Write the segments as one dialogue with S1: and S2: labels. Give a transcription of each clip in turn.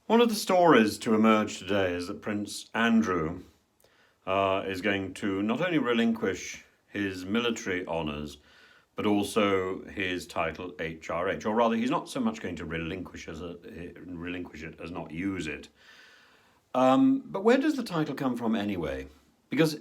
S1: One of the stories to emerge today is that Prince Andrew is going to not only relinquish his military honours, but also his title HRH, or rather, he's not so much going to relinquish it as not use it. But where does the title come from anyway? Because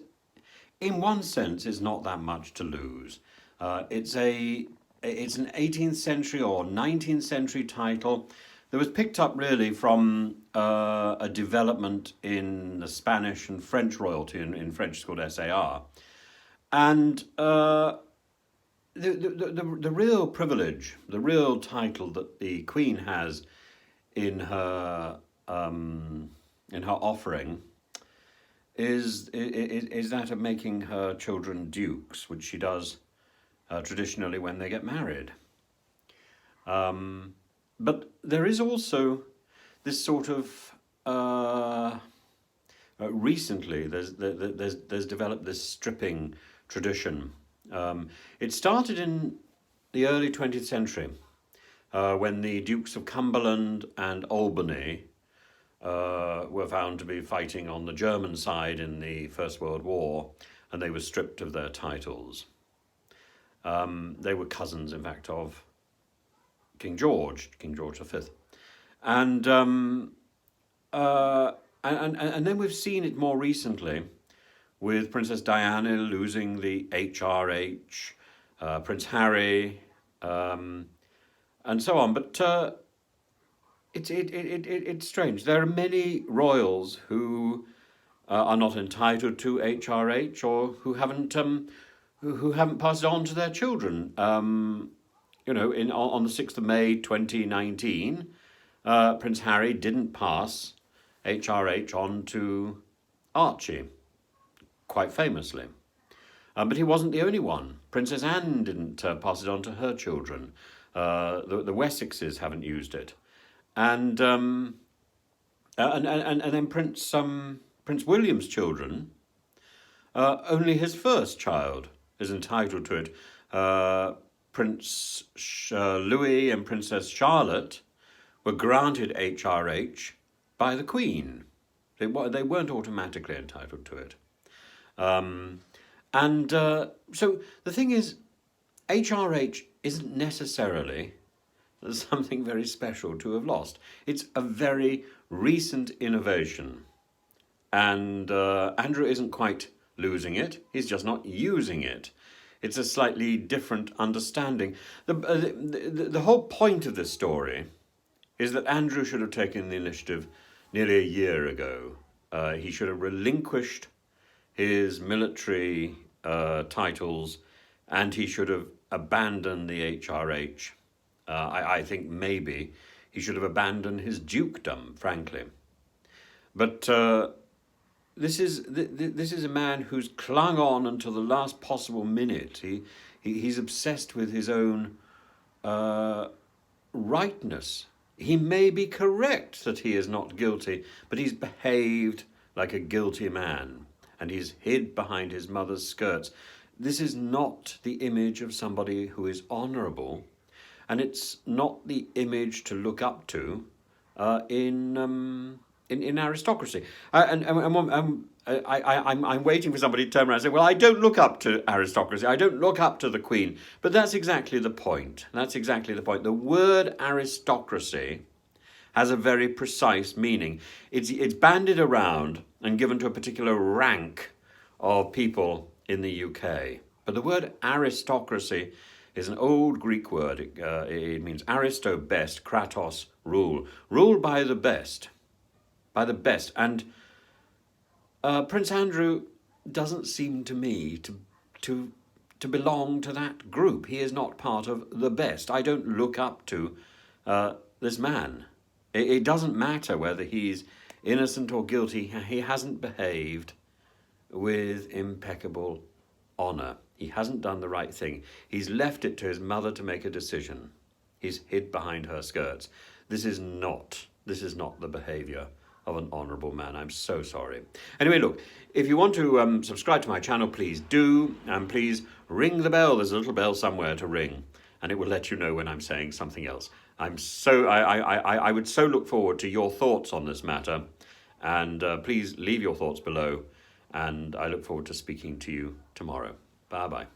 S1: in one sense, it's not that much to lose. It's an 18th century or 19th century title that was picked up really from a development in the Spanish and French royalty. In French, it's called SAR. And the real privilege, the real title that the Queen has in her offering is that of making her children dukes, which she does traditionally when they get married. But there is also this sort of recently there's developed this stripping tradition. It started in the early 20th century when the Dukes of Cumberland and Albany were found to be fighting on the German side in the First World War, and they were stripped of their titles. They were cousins, in fact, of King George V, and then we've seen it more recently with Princess Diana losing the HRH, Prince Harry, and so on. But it's strange. There are many royals who are not entitled to HRH or who haven't passed it on to their children. On the 6th of May 2019, Prince Harry didn't pass HRH on to Archie, quite famously. But he wasn't the only one. Princess Anne didn't pass it on to her children. The Wessexes haven't used it. And then Prince William's children, only his first child is entitled to it. Prince Louis and Princess Charlotte were granted HRH by the Queen. They weren't automatically entitled to it. So the thing is, HRH isn't necessarily something very special to have lost. It's a very recent innovation. And Andrew isn't quite losing it, he's just not using it. It's a slightly different understanding. The whole point of this story is that Andrew should have taken the initiative nearly a year ago. He should have relinquished his military titles, and he should have abandoned the HRH. I think maybe he should have abandoned his dukedom, frankly. But this is a man who's clung on until the last possible minute. He's obsessed with his own rightness. He may be correct that he is not guilty, but he's behaved like a guilty man, and he's hid behind his mother's skirts. This is not the image of somebody who is honourable, and it's not the image to look up to in aristocracy. I'm waiting for somebody to turn around and say, well, I don't look up to aristocracy. I don't look up to the Queen. But that's exactly the point. The word aristocracy has a very precise meaning. It's bandied around and given to a particular rank of people in the UK. But the word aristocracy is an old Greek word. It means aristo, best, kratos, rule. Rule by the best. And Prince Andrew doesn't seem to me to belong to that group. He is not part of the best. I don't look up to this man. It doesn't matter whether he's innocent or guilty. He hasn't behaved with impeccable honour. He hasn't done the right thing. He's left it to his mother to make a decision. He's hid behind her skirts. This is not the behaviour of an honourable man. I'm so sorry. Anyway, look, if you want to subscribe to my channel, please do, and please ring the bell. There's a little bell somewhere to ring, and it will let you know when I'm saying something else. I would so look forward to your thoughts on this matter, and please leave your thoughts below. And I look forward to speaking to you tomorrow. Bye bye.